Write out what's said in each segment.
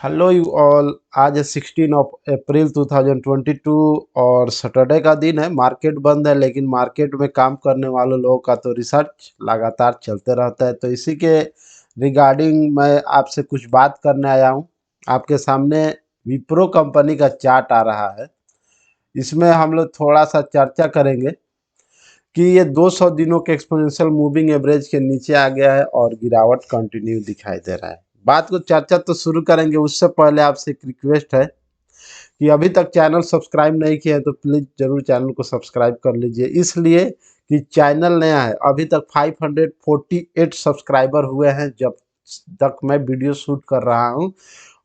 Hello you all. आज है 16 अप्रैल 2022 और सैटरडे का दिन है। मार्केट बंद है, लेकिन मार्केट में काम करने वाले लोगों का तो रिसर्च लगातार चलते रहता है। तो इसी के रिगार्डिंग मैं आपसे कुछ बात करने आया हूँ। आपके सामने विप्रो कंपनी का चार्ट आ रहा है। इसमें हम लोग थोड़ा सा चर्चा करेंगे कि ये 200 दिनों के एक्सपोनेंशियल मूविंग एवरेज के नीचे आ गया है और गिरावट कंटिन्यू दिखाई दे रहा है। बात को चर्चा तो शुरू करेंगे, उससे पहले आपसे एक रिक्वेस्ट है कि अभी तक चैनल सब्सक्राइब नहीं किया है तो प्लीज़ ज़रूर चैनल को सब्सक्राइब कर लीजिए, इसलिए कि चैनल नया है। अभी तक 548 सब्सक्राइबर हुए हैं जब तक मैं वीडियो शूट कर रहा हूँ,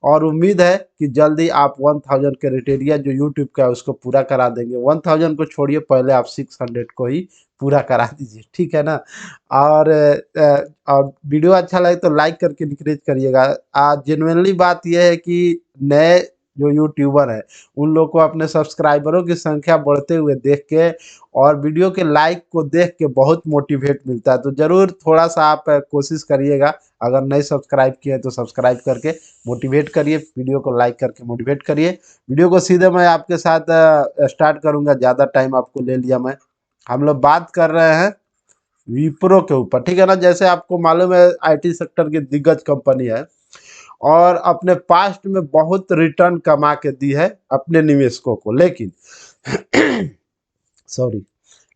और उम्मीद है कि जल्दी आप 1000 क्राइटेरिया जो यूट्यूब का है उसको पूरा करा देंगे। 1000 को छोड़िए, पहले आप 600 को ही पूरा करा दीजिए, ठीक है ना। और और वीडियो अच्छा लगे तो लाइक करके इंकरेज करिएगा। जेनुइनली बात यह है कि नए जो यूट्यूबर हैं उन लोग को अपने सब्सक्राइबरों की संख्या बढ़ते हुए देख के और वीडियो के लाइक को देख के बहुत मोटिवेट मिलता है। तो ज़रूर थोड़ा सा आप कोशिश करिएगा। अगर नहीं सब्सक्राइब किए हैं तो सब्सक्राइब करके मोटिवेट करिए, वीडियो को लाइक करके मोटिवेट करिए। वीडियो को सीधे मैं आपके साथ स्टार्ट करूंगा, ज़्यादा टाइम आपको ले लिया मैं। हम लोग बात कर रहे हैं विप्रो के ऊपर, ठीक है ना। जैसे आपको मालूम है आईटी सेक्टर की दिग्गज कंपनी है और अपने पास्ट में बहुत रिटर्न कमा के दी है अपने निवेशकों को, लेकिन सॉरी,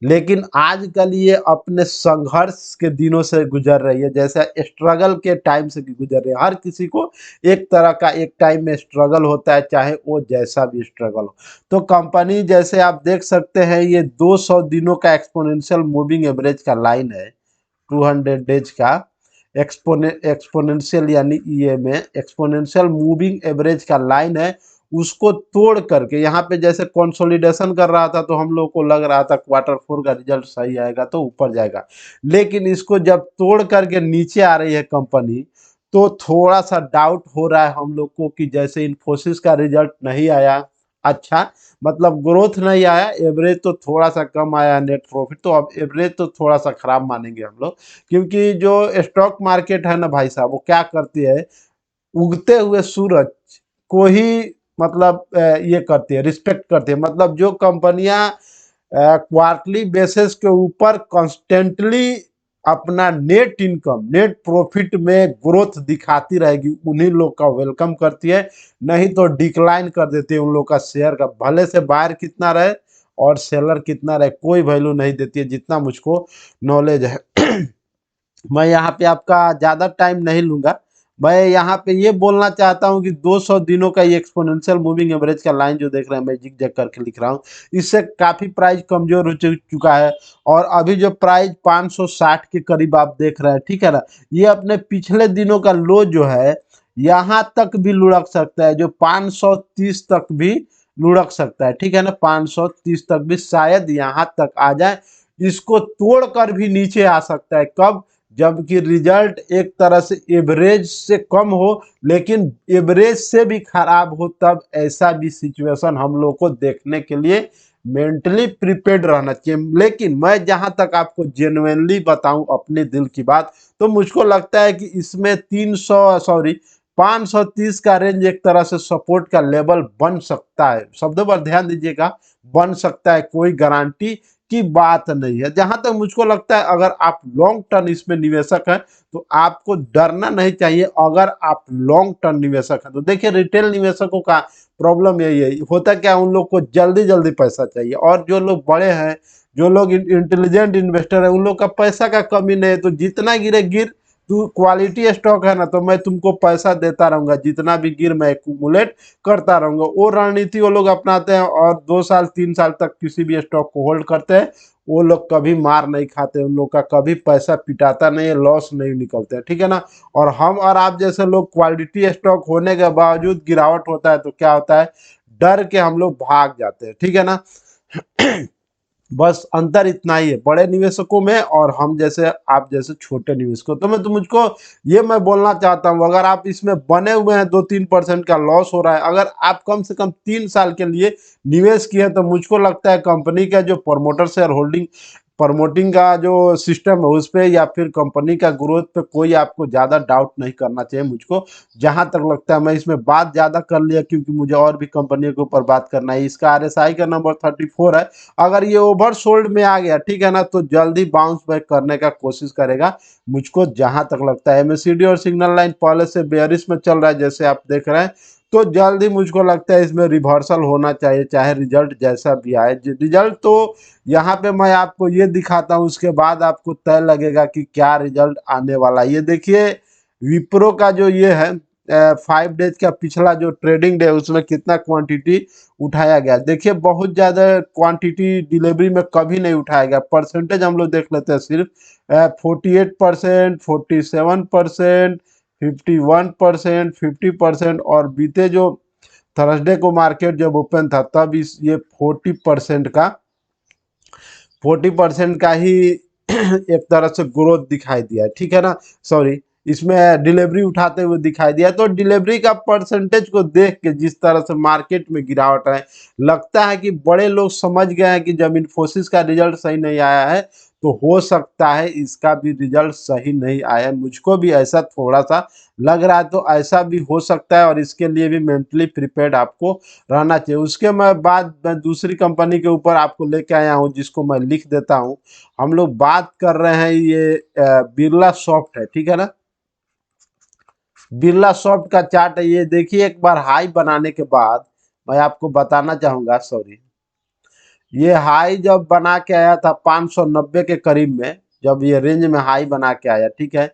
लेकिन आजकल ये अपने संघर्ष के दिनों से गुजर रही है, जैसे स्ट्रगल के टाइम से गुजर रही है। हर किसी को एक तरह का एक टाइम में स्ट्रगल होता है, चाहे वो जैसा भी स्ट्रगल हो। तो कंपनी जैसे आप देख सकते हैं, ये 200 दिनों का एक्सपोनेंशियल मूविंग एवरेज का लाइन है, 200 डेज का एक्सपोनेंशियल यानी ईए में एक्सपोनेंशियल मूविंग एवरेज का लाइन है। उसको तोड़ करके यहाँ पे जैसे कंसोलिडेशन कर रहा था, तो हम लोग को लग रहा था क्वार्टर 4 का रिजल्ट सही आएगा तो ऊपर जाएगा, लेकिन इसको जब तोड़ करके नीचे आ रही है कंपनी, तो थोड़ा सा डाउट हो रहा है हम लोग को कि जैसे इन्फोसिस का रिजल्ट नहीं आया अच्छा, मतलब ग्रोथ नहीं आया, एवरेज तो थोड़ा सा कम आया, नेट प्रॉफिट तो, अब एवरेज तो थोड़ा सा खराब मानेंगे हम लोग। क्योंकि जो स्टॉक मार्केट है ना भाई साहब, वो क्या करती है, उगते हुए सूरज को ही मतलब ये करती है, रिस्पेक्ट करती है। मतलब जो कंपनियां क्वार्टरली बेसिस के ऊपर कंस्टेंटली अपना नेट इनकम नेट प्रॉफिट में ग्रोथ दिखाती रहेगी, उन्हीं लोग का वेलकम करती है। नहीं तो डिक्लाइन कर देती है उन लोग का शेयर का, भले से बायर कितना रहे और सेलर कितना रहे, कोई वैल्यू नहीं देती है, जितना मुझको नॉलेज है। मैं यहाँ पे आपका ज़्यादा टाइम नहीं लूँगा। मैं यहाँ पे ये बोलना चाहता हूँ कि 200 दिनों का ये एक्सपोनेंशियल मूविंग एवरेज का लाइन जो देख रहे हैं, मैं जिग जैग करके लिख रहा हूँ, इससे काफ़ी प्राइस कमज़ोर हो चुका है। और अभी जो प्राइस 560 के करीब आप देख रहे हैं, ठीक है ना, ये अपने पिछले दिनों का लो जो है यहाँ तक भी लुढ़क सकता है, जो 530 तक भी लुढ़क सकता है, ठीक है ना। 530 तक भी शायद यहाँ तक आ जाए, इसको तोड़कर भी नीचे आ सकता है। कब? जबकि रिजल्ट एक तरह से एवरेज से कम हो, लेकिन एवरेज से भी खराब हो, तब ऐसा भी सिचुएशन हम लोग को देखने के लिए मेंटली प्रिपेयर्ड रहना चाहिए। लेकिन मैं जहां तक आपको जेन्युइनली बताऊं अपने दिल की बात, तो मुझको लगता है कि इसमें 530 का रेंज एक तरह से सपोर्ट का लेवल बन सकता है। शब्दों पर ध्यान दीजिएगा, बन सकता है, कोई गारंटी की बात नहीं है। जहां तक मुझको लगता है, अगर आप लॉन्ग टर्म इसमें निवेशक हैं तो आपको डरना नहीं चाहिए। अगर आप लॉन्ग टर्म निवेशक हैं तो देखिए, रिटेल निवेशकों का प्रॉब्लम यही है, होता क्या, उन लोग को जल्दी जल्दी पैसा चाहिए। और जो लोग बड़े हैं, जो लोग इंटेलिजेंट इन्वेस्टर है, उन लोग का पैसा का कमी नहीं है, तो जितना गिरे गिर, तू क्वालिटी स्टॉक है ना, तो मैं तुमको पैसा देता रहूंगा, जितना भी गिर मैं एक्यूमुलेट करता रहूंगा। वो रणनीति वो लोग अपनाते हैं और 2 साल 3 साल तक किसी भी स्टॉक को होल्ड करते हैं। वो लोग कभी मार नहीं खाते, उन लोग का कभी पैसा पिटाता नहीं है, लॉस नहीं निकलते हैं, ठीक है ना। और हम और आप जैसे लोग, क्वालिटी स्टॉक होने के बावजूद गिरावट होता है तो क्या होता है, डर के हम लोग भाग जाते हैं, ठीक है ना। बस अंतर इतना ही है बड़े निवेशकों में और हम जैसे, आप जैसे छोटे निवेशकों। तो मुझको ये मैं बोलना चाहता हूँ, अगर आप इसमें बने हुए हैं, 2-3% का लॉस हो रहा है, अगर आप कम से कम 3 साल के लिए निवेश किए हैं, तो मुझको लगता है कंपनी का जो प्रमोटर शेयर होल्डिंग प्रमोटिंग का जो सिस्टम है उस पे या फिर कंपनी का ग्रोथ पे कोई आपको ज़्यादा डाउट नहीं करना चाहिए मुझको, जहां तक लगता है। मैं इसमें बात ज़्यादा कर लिया क्योंकि मुझे और भी कंपनियों के ऊपर बात करना है। इसका RSI का नंबर 34 है। अगर ये ओवर सोल्ड में आ गया, ठीक है ना, तो जल्दी बाउंस बैक करने का कोशिश करेगा मुझको जहां तक लगता है। MACD और सिग्नल लाइन पहले से बेयरिश में चल रहा है जैसे आप देख रहे हैं, तो जल्दी मुझको लगता है इसमें रिवर्सल होना चाहिए, चाहे रिजल्ट जैसा भी आए। रिजल्ट तो यहाँ पे मैं आपको ये दिखाता हूँ, उसके बाद आपको तय लगेगा कि क्या रिजल्ट आने वाला है। ये देखिए विप्रो का जो ये है 5 डेज का पिछला जो ट्रेडिंग डे उसमें कितना क्वांटिटी उठाया गया। देखिए बहुत ज़्यादा क्वांटिटी डिलीवरी में कभी नहीं उठाया गया। परसेंटेज हम लोग देख लेते हैं सिर्फ 48%, 47%, 51%, 50%, और बीते जो थर्सडे को मार्केट जब ओपन था तब इस ये 40% का ही एक तरह से ग्रोथ दिखाई दिया है, ठीक है ना। सॉरी, इसमें डिलीवरी उठाते हुए दिखाई दिया। तो डिलीवरी का परसेंटेज को देख के जिस तरह से मार्केट में गिरावट है, लगता है कि बड़े लोग समझ गए हैं कि जब इन्फोसिस का रिजल्ट सही नहीं आया है तो हो सकता है इसका भी रिजल्ट सही नहीं आया। मुझको भी ऐसा थोड़ा सा लग रहा है, तो ऐसा भी हो सकता है और इसके लिए भी मेंटली प्रिपेयर्ड आपको रहना चाहिए। उसके बाद मैं दूसरी कंपनी के ऊपर आपको लेके आया हूँ जिसको मैं लिख देता हूँ। हम लोग बात कर रहे हैं ये बिरला सॉफ्ट है, ठीक है ना। बिरला सॉफ्ट का चार्ट है, ये देखिए एक बार हाई बनाने के बाद मैं आपको बताना चाहूंगा, सॉरी, ये हाई जब बना के आया था 590 के करीब में, जब ये रेंज में हाई बना के आया, ठीक है,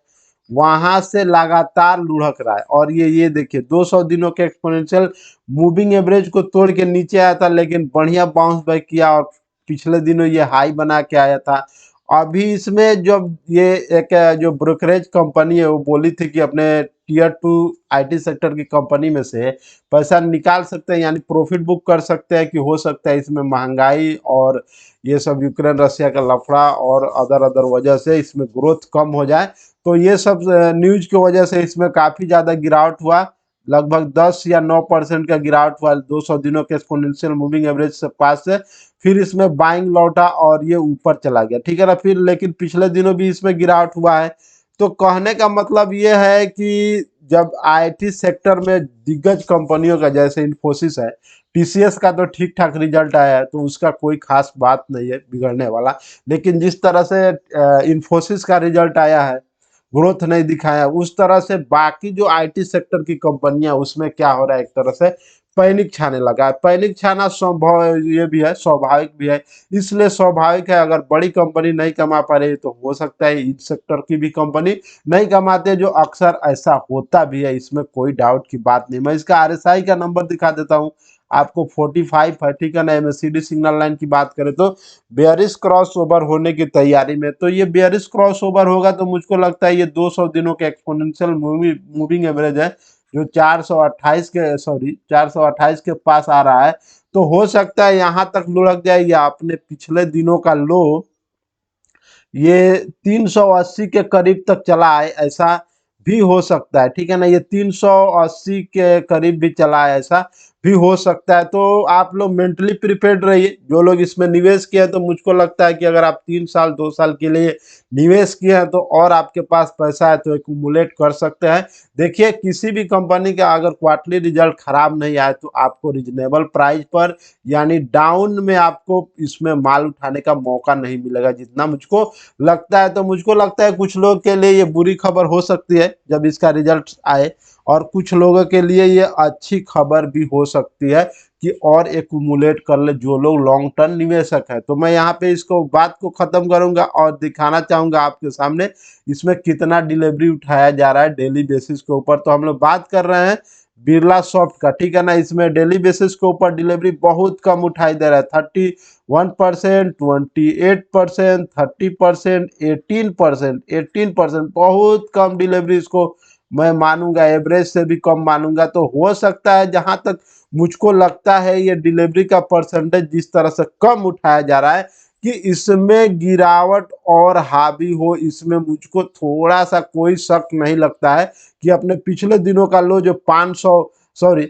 वहां से लगातार लुढ़क रहा है। और ये देखिए 200 दिनों के एक्सपोनेंशियल मूविंग एवरेज को तोड़ के नीचे आया था, लेकिन बढ़िया बाउंस बैक किया और पिछले दिनों ये हाई बना के आया था। अभी इसमें जब ये एक जो ब्रोकरेज कंपनी है वो बोली थी कि अपने Tier 2 IT सेक्टर की कंपनी में से पैसा निकाल सकते हैं, यानी प्रॉफिट बुक कर सकते हैं, कि हो सकता है इसमें महंगाई और ये सब यूक्रेन रशिया का लफड़ा और अदर अदर वजह से इसमें ग्रोथ कम हो जाए। तो ये सब न्यूज की वजह से इसमें काफ़ी ज़्यादा गिरावट हुआ, लगभग 10 या 9% का गिरावट हुआ 200 दिनों के एक्सपोनेंशियल मूविंग एवरेज से पास से। फिर इसमें बाइंग लौटा और ये ऊपर चला गया, ठीक है ना। फिर लेकिन पिछले दिनों भी इसमें गिरावट हुआ है। तो कहने का मतलब ये है कि जब IT सेक्टर में दिग्गज कंपनियों का जैसे इन्फोसिस है, TCS का तो ठीक ठाक रिजल्ट आया है तो उसका कोई खास बात नहीं है बिगड़ने वाला। लेकिन जिस तरह से इन्फोसिस का रिजल्ट आया है, ग्रोथ नहीं दिखाया, उस तरह से बाकी जो IT सेक्टर की कंपनियां उसमें क्या हो रहा है, एक तरह से पैनिक छाने लगा है। पैनिक छाना संभव ये भी है, स्वाभाविक भी है। इसलिए स्वाभाविक है, अगर बड़ी कंपनी नहीं कमा पा रही तो हो सकता है इस सेक्टर की भी कंपनी नहीं कमाते, जो अक्सर ऐसा होता भी है, इसमें कोई डाउट की बात नहीं। मैं इसका RSI का नंबर दिखा देता हूँ आपको, 45 है, ठीक है ना। MACD सिग्नल लाइन की बात करें तो बेयरिश क्रॉस ओवर होने की तैयारी में। तो ये बेयरिश क्रॉस ओवर होगा तो मुझको लगता है ये 200 दिनों के एक्सपोनेंशियल मूविंग एवरेज है जो 428 के पास आ रहा है, तो हो सकता है यहाँ तक लुढ़क जाए या अपने पिछले दिनों का लो ये 380 के करीब तक चला है, ऐसा भी हो सकता है, ठीक है ना। ये 380 के करीब भी चला है, ऐसा भी हो सकता है। तो आप लोग मेंटली प्रिपेयर्ड रहिए, जो लोग इसमें निवेश किए हैं। तो मुझको लगता है कि अगर आप 3 साल 2 साल के लिए निवेश किए हैं तो और आपके पास पैसा है तो एक्यूमुलेट कर सकते हैं। देखिए किसी भी कंपनी का अगर क्वार्टरली रिजल्ट खराब नहीं आए तो आपको रिजनेबल प्राइस पर, यानी डाउन में आपको इसमें माल उठाने का मौका नहीं मिलेगा जितना मुझको लगता है। तो मुझको लगता है कुछ लोग के लिए ये बुरी खबर हो सकती है जब इसका रिजल्ट आए, और कुछ लोगों के लिए ये अच्छी खबर भी हो सकती है कि और एक्यूमुलेट कर ले जो लोग लॉन्ग टर्म निवेशक है। तो मैं यहाँ पे इसको बात को खत्म करूंगा और दिखाना चाहूंगा आपके सामने इसमें कितना डिलीवरी उठाया जा रहा है डेली बेसिस के ऊपर। तो हम लोग बात कर रहे हैं बिरला सॉफ्ट का, ठीक है ना। इसमें डेली बेसिस के ऊपर डिलीवरी बहुत कम उठाई दे रहा है, 31%, 28%, 30%, 18%, बहुत कम डिलीवरी इसको मैं मानूंगा, एवरेज से भी कम मानूंगा। तो हो सकता है जहां तक मुझको लगता है ये डिलीवरी का परसेंटेज जिस तरह से कम उठाया जा रहा है कि इसमें गिरावट और हावी हो, इसमें मुझको थोड़ा सा कोई शक नहीं लगता है कि अपने पिछले दिनों का लो जो 500 सॉरी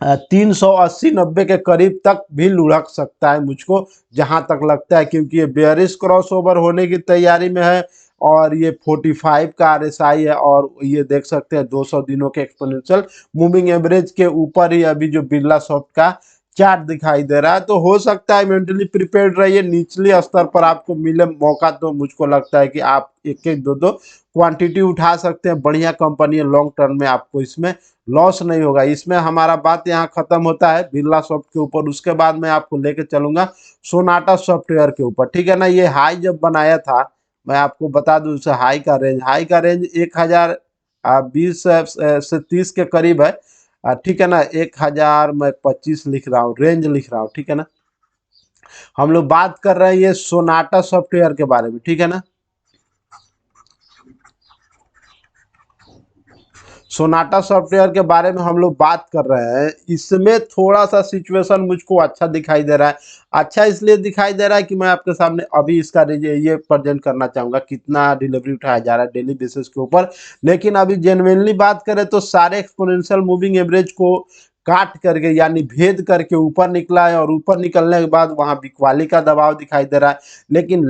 380-90 के करीब तक भी लुढ़क सकता है मुझको जहां तक लगता है, क्योंकि ये बेयरिश क्रॉसओवर होने की तैयारी में है और ये 45 का आरएसआई है और ये देख सकते हैं 200 दिनों के एक्सपोनेंशियल मूविंग एवरेज के ऊपर ही अभी जो बिरला सॉफ्ट का चार्ट दिखाई दे रहा है। तो हो सकता है मेंटली प्रिपेयर्ड रहिए, निचले स्तर पर आपको मिले मौका तो मुझको लगता है कि आप एक एक दो दो क्वांटिटी उठा सकते हैं। बढ़िया कंपनी है, लॉन्ग टर्म में आपको इसमें लॉस नहीं होगा। इसमें हमारा बात यहाँ खत्म होता है बिरला सॉफ्ट के ऊपर। उसके बाद मैं आपको लेके चलूंगा सोनाटा सॉफ्टवेयर के ऊपर, ठीक है ना। ये हाई जब बनाया था, मैं आपको बता दूं, उसे हाई का रेंज 1020 से 30 के करीब है, ठीक है ना। 1000 मैं 25 लिख रहा हूँ, रेंज लिख रहा हूँ, ठीक है ना। हम लोग बात कर रहे हैं ये सोनाटा सॉफ्टवेयर के बारे में, ठीक है ना। सोनाटा सॉफ्टवेयर के बारे में हम लोग बात कर रहे हैं। इसमें थोड़ा सा सिचुएशन मुझको अच्छा दिखाई दे रहा है। अच्छा इसलिए दिखाई दे रहा है कि मैं आपके सामने अभी इसका ये प्रेजेंट करना चाहूँगा कितना डिलीवरी उठाया जा रहा है डेली बेसिस के ऊपर। लेकिन अभी जेन्युइनली बात करें तो सारे एक्सपोनेंशियल मूविंग एवरेज को काट करके यानी भेद करके ऊपर निकला है, और ऊपर निकलने के बाद वहाँ बिकवाली का दबाव दिखाई दे रहा है। लेकिन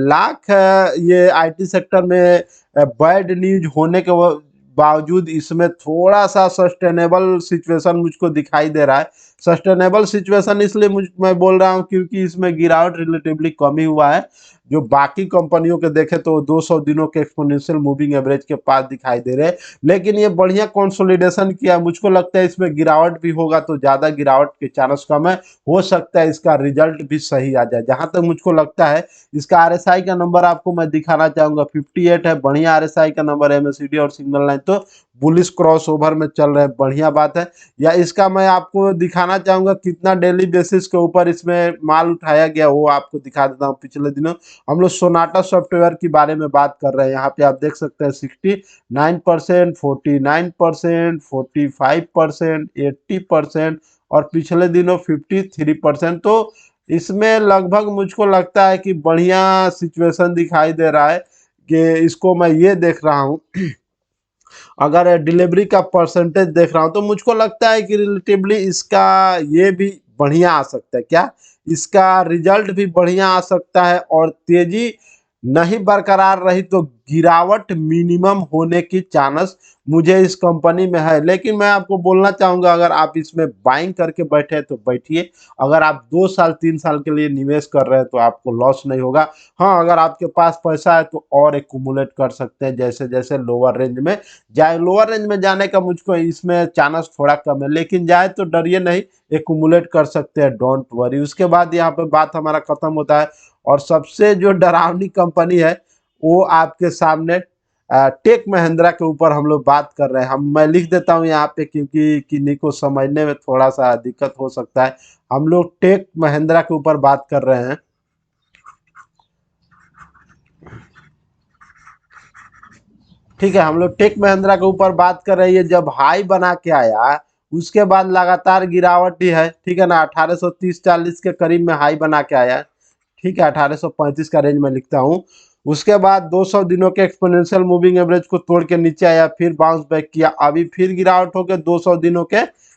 ये आईटी सेक्टर में बैड न्यूज होने के बावजूद इसमें थोड़ा सा सस्टेनेबल सिचुएशन मुझको दिखाई दे रहा है। सस्टेनेबल सिचुएशन इसलिए मैं बोल रहा हूँ क्योंकि इसमें गिरावट रिलेटिवली कम ही हुआ है। जो बाकी कंपनियों के देखे तो 200 दिनों के एक्सपोनेंशियल मूविंग एवरेज के पास दिखाई दे रहे हैं। लेकिन ये बढ़िया कंसोलिडेशन किया, मुझको लगता है इसमें गिरावट भी होगा तो ज़्यादा गिरावट के चांस कम है। हो सकता है इसका रिजल्ट भी सही आ जाए। जहां तक मुझको लगता है इसका आरएसआई का नंबर आपको मैं दिखाना चाहूंगा, 58 है, बढ़िया आरएसआई का नंबर है। एमएससीडी और सिग्नल लाइन तो बुलिश क्रॉस ओवर में चल रहे हैं, बढ़िया बात है। या इसका मैं आपको दिखाना चाहूंगा कितना डेली बेसिस के ऊपर इसमें माल उठाया गया, वो आपको दिखा देता हूँ। पिछले दिनों हम लोग सोनाटा सॉफ्टवेयर के बारे में बात कर रहे हैं। यहाँ पे आप देख सकते हैं 69%, 49%, 45%, 80% और पिछले दिनों 53%। तो इसमें लगभग मुझको लगता है कि बढ़िया सिचुएशन दिखाई दे रहा है कि इसको मैं ये देख रहा हूँ। अगर डिलीवरी का परसेंटेज देख रहा हूँ तो मुझको लगता है कि रिलेटिवली इसका ये भी बढ़िया आ सकता है। क्या इसका रिजल्ट भी बढ़िया आ सकता है, और तेजी नहीं बरकरार रही तो गिरावट मिनिमम होने की चांस मुझे इस कंपनी में है। लेकिन मैं आपको बोलना चाहूंगा अगर आप इसमें बाइंग करके बैठे तो बैठिए। अगर आप 2 साल 3 साल के लिए निवेश कर रहे हैं तो आपको लॉस नहीं होगा। हाँ, अगर आपके पास पैसा है तो और एक्यूमुलेट कर सकते हैं जैसे जैसे लोअर रेंज में जाए। लोअर रेंज में जाने का मुझको इसमें चांस थोड़ा कम है, लेकिन जाए तो डरिए नहीं, एक्यूमुलेट कर सकते हैं, डोंट वरी। उसके बाद यहाँ पे बात हमारा खत्म होता है और सबसे जो डरावनी कंपनी है वो आपके सामने टेक महिंद्रा के ऊपर हम लोग बात कर रहे हैं। मैं लिख देता हूँ यहाँ पे क्योंकि किन्हीं को समझने में थोड़ा सा दिक्कत हो सकता है। हम लोग टेक महिंद्रा के ऊपर बात कर रहे हैं। ठीक है, हम लोग टेक महिंद्रा के ऊपर बात कर रहे हैं। जब हाई बना के आया उसके बाद लगातार गिरावट ही है, ठीक है ना। 1830-40 के करीब में हाई बना के आया, ठीक है। 1835 का रेंज में लिखता हूँ। उसके बाद 200 दिनों के एक्सपोनेंशियल मूविंग एवरेज को तोड़ के नीचे आया, फिर बाउंस बैक किया, अभी फिर गिरावट होकर 200 दिनों के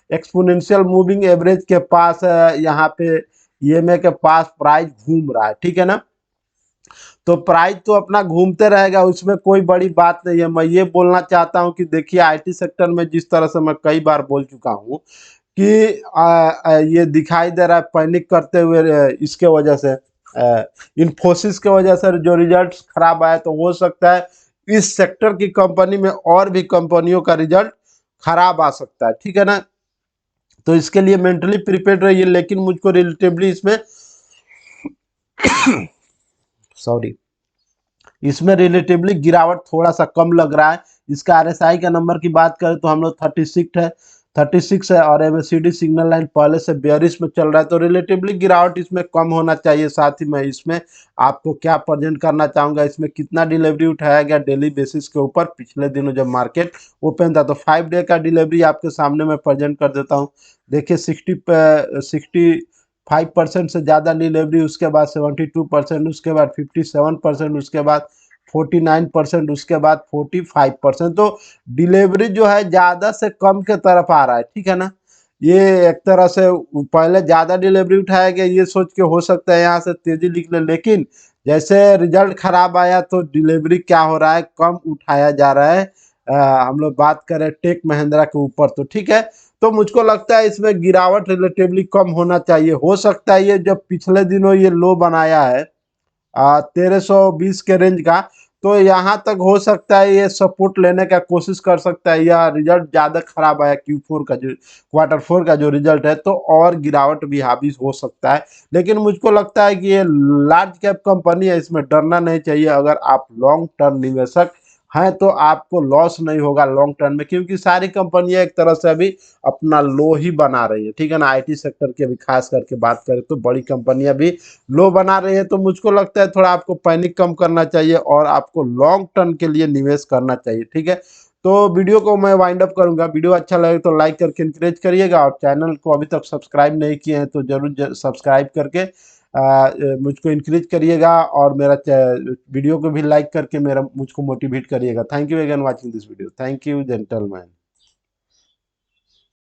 एक्सपोनेंशियल मूविंग एवरेज के पास यहाँ पे ईएमए के पास प्राइस घूम रहा है, ठीक है ना। तो प्राइस तो अपना घूमते रहेगा, उसमें कोई बड़ी बात नहीं है। मैं ये बोलना चाहता हूँ कि देखिए आईटी सेक्टर में जिस तरह से मैं कई बार बोल चुका हूँ कि ये दिखाई दे रहा है पैनिक करते हुए इसके वजह से इन्फोसिस के वजह से जो रिजल्ट्स खराब आए, तो हो सकता है इस सेक्टर की कंपनी में और भी कंपनियों का रिजल्ट खराब आ सकता है, ठीक है ना। तो इसके लिए मेंटली प्रिपेयर्ड रहिए। लेकिन मुझको रिलेटिवली इसमें सॉरी इसमें रिलेटिवली गिरावट थोड़ा सा कम लग रहा है। इसका आरएसआई का नंबर की बात करें तो हम लोग 36 है और एमएससीडी सिग्नल लाइन पहले से बेयरिश में चल रहा है, तो रिलेटिवली गिरावट इसमें कम होना चाहिए। साथ ही मैं इसमें आपको क्या प्रेजेंट करना चाहूँगा, इसमें कितना डिलीवरी उठाया गया डेली बेसिस के ऊपर पिछले दिनों जब मार्केट ओपन था। तो 5 डे का डिलीवरी आपके सामने मैं प्रेजेंट कर देता हूँ। देखिए 65% से ज़्यादा डिलीवरी, उसके बाद 72%, उसके बाद 57%, उसके बाद 49%, उसके बाद 45%। तो डिलीवरी जो है ज़्यादा से कम के तरफ आ रहा है, ठीक है ना। ये एक तरह से पहले ज़्यादा डिलीवरी उठाया गया, ये सोच के हो सकता है यहाँ से तेजी निकले, लेकिन जैसे रिजल्ट खराब आया तो डिलीवरी क्या हो रहा है, कम उठाया जा रहा है। हम लोग बात करें टेक महिंद्रा के ऊपर तो ठीक है। तो मुझको लगता है इसमें गिरावट रिलेटिवली कम होना चाहिए। हो सकता है ये जब पिछले दिनों ये लो बनाया है 1320 के रेंज का, तो यहाँ तक हो सकता है ये सपोर्ट लेने का कोशिश कर सकता है, या रिजल्ट ज़्यादा खराब आया Q4 का जो क्वार्टर 4 का जो रिजल्ट है, तो और गिरावट भी हावी हो सकता है। लेकिन मुझको लगता है कि ये लार्ज कैप कंपनी है, इसमें डरना नहीं चाहिए। अगर आप लॉन्ग टर्म निवेशक हैं तो आपको लॉस नहीं होगा लॉन्ग टर्म में, क्योंकि सारी कंपनियां एक तरह से अभी अपना लो ही बना रही है, ठीक है ना। आईटी सेक्टर की अभी खास करके बात करें तो बड़ी कंपनियां भी लो बना रही है। तो मुझको लगता है थोड़ा आपको पैनिक कम करना चाहिए और आपको लॉन्ग टर्म के लिए निवेश करना चाहिए, ठीक है। तो वीडियो को मैं वाइंड अप करूंगा। वीडियो अच्छा लगे तो लाइक करके इंकरेज करिएगा, और चैनल को अभी तक सब्सक्राइब नहीं किए हैं तो जरूर सब्सक्राइब करके मुझको इंकरेज करिएगा, और मेरा वीडियो को भी लाइक करके मेरा मुझको मोटिवेट करिएगा। Thank you again watching this video. Thank you gentleman.